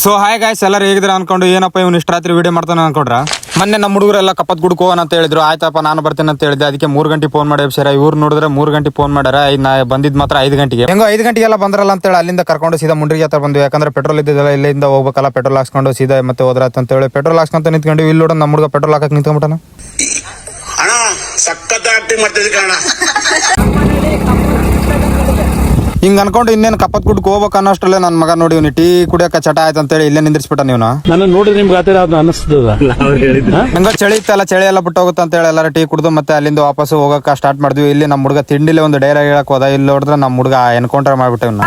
So hi guys, ಎಲ್ಲರೂ ಹೇಗಿದ್ರೆ ಅನ್ಕೊಂಡು ಏನಪ್ಪ ಇವ್ನು ಇಷ್ಟು ರಾತ್ರಿ ವಿಡಿಯೋ ಮಾಡ್ತಾನೆ ಅನ್ಕೊಂಡ್ರ. ಮೊನ್ನೆ ನಮ್ಮ ಹುಡುಗರೆಲ್ಲ ಕಪ್ಪತ್ ಗುಡ್ಕೋ ಅಂತ ಹೇಳಿದ್ರು. ಆಯ್ತಪ್ಪ ನಾನು ಬರ್ತೀನಿ ಅಂತ ಹೇಳಿದೆ. ಅದಕ್ಕೆ 3 ಗಂಟೆ ಫೋನ್ ಮಾಡಿ ಸರ್, ಇವ್ರು ನೋಡಿದ್ರೆ 3 ಗಂಟೆ ಫೋನ್ ಮಾಡ್ಯಾರ. ನಾ ಬಂದಿದ್ ಮಾತ್ರ 5 ಗಂಟೆಗೆ. ಹೆಂಗೋ 5 ಗಂಟೆಗೆಲ್ಲ ಬಂದ್ರಲ್ಲ ಅಂತೇಳಿ ಅಲ್ಲಿಂದ ಕರ್ಕೊಂಡು ಸೀದಾ ಮುಂಡ್ರಿಗೆ ಹತ್ರ ಬಂದ್ವಿ. ಯಾಕಂದ್ರೆ ಪೆಟ್ರೋಲ್ ಇದ್ದಿದ್ದಲ್ಲ, ಇಲ್ಲಿಂದ ಹೋಗ್ಬೇಕಲ್ಲ, ಪೆಟ್ರೋಲ್ ಹಾಕ್ಸ್ಕೊಂಡು ಸೀದಾ ಮತ್ತೆ ಹೋದ್ರಾತ್ ಅಂತ ಹೇಳಿ ಪೆಟ್ರೋಲ್ ಹಾಕ್ಸ್ಕೊಂತ ನಿಂತ್ಕೊಂಡು ಇಲ್ಲಿ ನೋಡ ನಮ್ಮ ಹುಡುಗ ಪೆಟ್ರೋಲ್ ಹಾಕಕ್ ನಿಂತ್ಕೊಂಡ್ಬಿಟ್ಟನ. ಹಿಂಗ ಅನ್ಕೊಂಡು ಇನ್ನೇನು ಕಪ್ಪತ್ ಗುಡ್ಕ ಹೋಗ್ಬೇಕು ಅನ್ನೋಷ್ಟ್ರಲ್ಲೇ ನನ್ನ ಮಗ ನೋಡಿ ಇವ್ನು ಟೀ ಕುಡಿಯಕ ಚಟ ಆಯ್ತು ಅಂತೇಳಿ ಇಲ್ಲೇ ನಿಂದಿರ್ಸ್ಬಿಟ್ಟ. ನೀವು ನಾನು ನೋಡಿದ್ರೆ ನಿಮ್ಗೆ ಆತರ ಅದು ಅನಿಸ್ತದ. ಹಂಗ ಚಳಿ ಇತ್ತಲ್ಲ, ಚಳಿ ಎಲ್ಲ ಬಿಟ್ಟು ಹೋಗುತ್ತೆ ಅಂತ ಹೇಳಿ ಎಲ್ಲರೂ ಟೀ ಕುಡಿದು ಮತ್ತೆ ಅಲ್ಲಿಂದ ವಾಪಸ್ ಹೋಗಕ್ಕೆ ಸ್ಟಾರ್ಟ್ ಮಾಡಿದ್ವಿ. ಇಲ್ಲಿ ನಮ್ಮ ಹುಡುಗ ತಿಂಡಿಲೆ ಒಂದು ಡೈಲಾಗ್ ಹೇಳಕ್ ಹೋದ. ಇಲ್ಲಿ ನೋಡಿದ್ರೆ ನಮ್ಮ ಹುಡುಗ ಎನ್ಕೌಂಟರ್ ಮಾಡ್ಬಿಟ್ಟೆ ಇವ್ನ.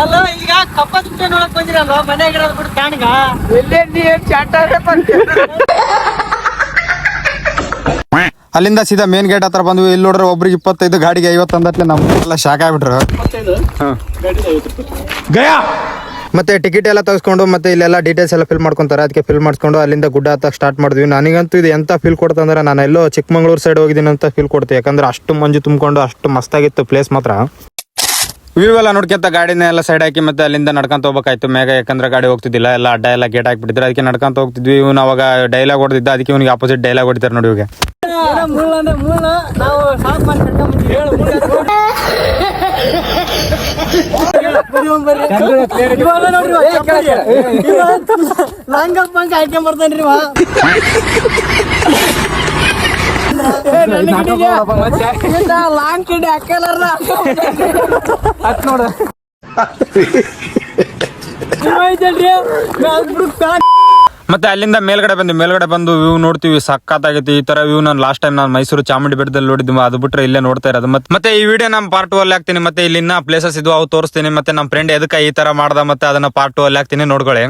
ಅಲ್ಲ ಈಗ ಕಪ್ಪತ್ ಗುಡ್ಡ ನೋಡಕ್ ಬಂದಿರಲ್ಲ, ಮನೆಯಾಗಿರೋದು ಬಿಟ್ಟು ಕಾಣ್ಗ ಅಲ್ಲಿಂದ ಸೀದಾ ಮೇನ್ ಗೇಟ್ ಹತ್ರ ಬಂದ್ವಿ. ಇಲ್ಲಿ ನೋಡ್ರೆ ಒಬ್ರಿಗೆ 25 ಗಾಡಿಗೆ 50 ಅಂದಟ್ಲೆ ನಮ್ಗೆಲ್ಲ ಶಾಕ್ ಆಗ್ಬಿಟ್ರು. ಮತ್ತೆ ಟಿಕೆಟ್ ಎಲ್ಲ ತೆಗೆಸ್ಕೊಂಡು ಮತ್ತೆ ಇಲ್ಲೆಲ್ಲ ಡೀಟೇಲ್ಸ್ ಎಲ್ಲ ಫಿಲ್ ಮಾಡ್ಕೊಂತಾರೆ. ಅದಕ್ಕೆ ಫಿಲ್ ಮಾಡಿಸ್ಕೊಂಡು ಅಲ್ಲಿಂದ ಗುಡ್ಡ ಹತ್ತಕ್ಕೆ ಸ್ಟಾರ್ಟ್ ಮಾಡಿದ್ವಿ. ನನಗಂತೂ ಇದು ಎಂತ ಫೀಲ್ ಕೊಡ್ತಂದ್ರೆ ನಾನು ಎಲ್ಲೋ ಚಿಕ್ಕಮಂಗ್ಳೂರು ಸೈಡ್ ಹೋಗಿದ್ದೀನಿ ಅಂತ ಫೀಲ್ ಕೊಡ್ತೀವಿ. ಯಾಕಂದ್ರೆ ಅಷ್ಟು ಮಂಜು ತುಂಬಿಕೊಂಡು ಅಷ್ಟು ಮಸ್ತಾಗಿತ್ತು ಪ್ಲೇಸ್ ಮಾತ್ರ. ವ್ಯೂ ಎಲ್ಲ ನೋಡ್ಕೊಂತ ಗಾಡಿನ ಎಲ್ಲ ಸೈಡ್ ಹಾಕಿ ಮತ್ತೆ ಅಲ್ಲಿಂದ ನಡ್ಕೊಂತ ಹೋಗ್ಬೇಕಾಯ್ತು ಮೇಗ. ಯಾಕಂದ್ರೆ ಗಾಡಿ ಹೋಗ್ತಿದ್ದಿಲ್ಲ, ಎಲ್ಲ ಅಡ್ಡ ಎಲ್ಲ ಗೇಟ್ ಹಾಕ್ಬಿಟ್ಟಿದ್ರು. ಅದಕ್ಕೆ ನಡ್ಕೊಂತ ಹೋಗ್ತಿದ್ವಿ. ಇವ್ನು ಅವಾಗ ಡೈಲಾಗ್ ಹೊಡೆದಿದ್ದ, ಅದಕ್ಕೆ ಇವ್ನಿಗೆ ಆಪೋಸಿಟ್ ಡೈಲಾಗ್ ಹೊಡಿತಾರೆ ನೋಡಿ. ಇವಾಗ ನಾವು ಸಾಫ್ ಮಾಡಿ ನಂಗಪ್ಪ ಆಯ್ಕೆ ಮಾಡ್ತಾನ್ರಿ ಲಾಂಗ್ ಕಡೆ ಹಾಕಲಾರ ನೋಡ ಮತ್ತೆ ಅಲ್ಲಿಂದ ಮೇಲ್ಗಡೆ ಬಂದು ವ್ಯೂ ನೋಡ್ತೀವಿ. ಸಕ್ಕತ್ತಾಗೈತಿ. ಈ ತರ ವ್ಯೂ ನಾನು ಲಾಸ್ಟ್ ಟೈಮ್ ನಾನು ಮೈಸೂರು ಚಾಮುಂಡಿ ಬೆಟ್ಟದಲ್ಲಿ ನೋಡಿದ್ವಿ. ಅದು ಬಿಟ್ರೆ ಇಲ್ಲೇ ನೋಡ್ತಾ ಇರೋದು. ಮತ್ತೆ ಈ ವಿಡಿಯೋ ನಮ್ಮ ಪಾರ್ಟ್ 2 ಅಲ್ಲಿ ಹಾಕ್ತೀನಿ. ಮತ್ತೆ ಇಲ್ಲಿ ಇನ್ನ ಪ್ಲೇಸಸ್ ಇದ್ವು, ಅವು ತೋರಿಸ್ತೀನಿ. ಮತ್ತೆ ನಮ್ಮ ಫ್ರೆಂಡ್ ಎದಕ್ಕೆ ಈ ತರ ಮಾಡ್ದ ಮತ್ತೆ ಅದನ್ನ ಪಾರ್ಟ್ 2 ಅಲ್ಲಿ ಹಾಕ್ತೀನಿ, ನೋಡ್ಕೊಳ್ಳಿ.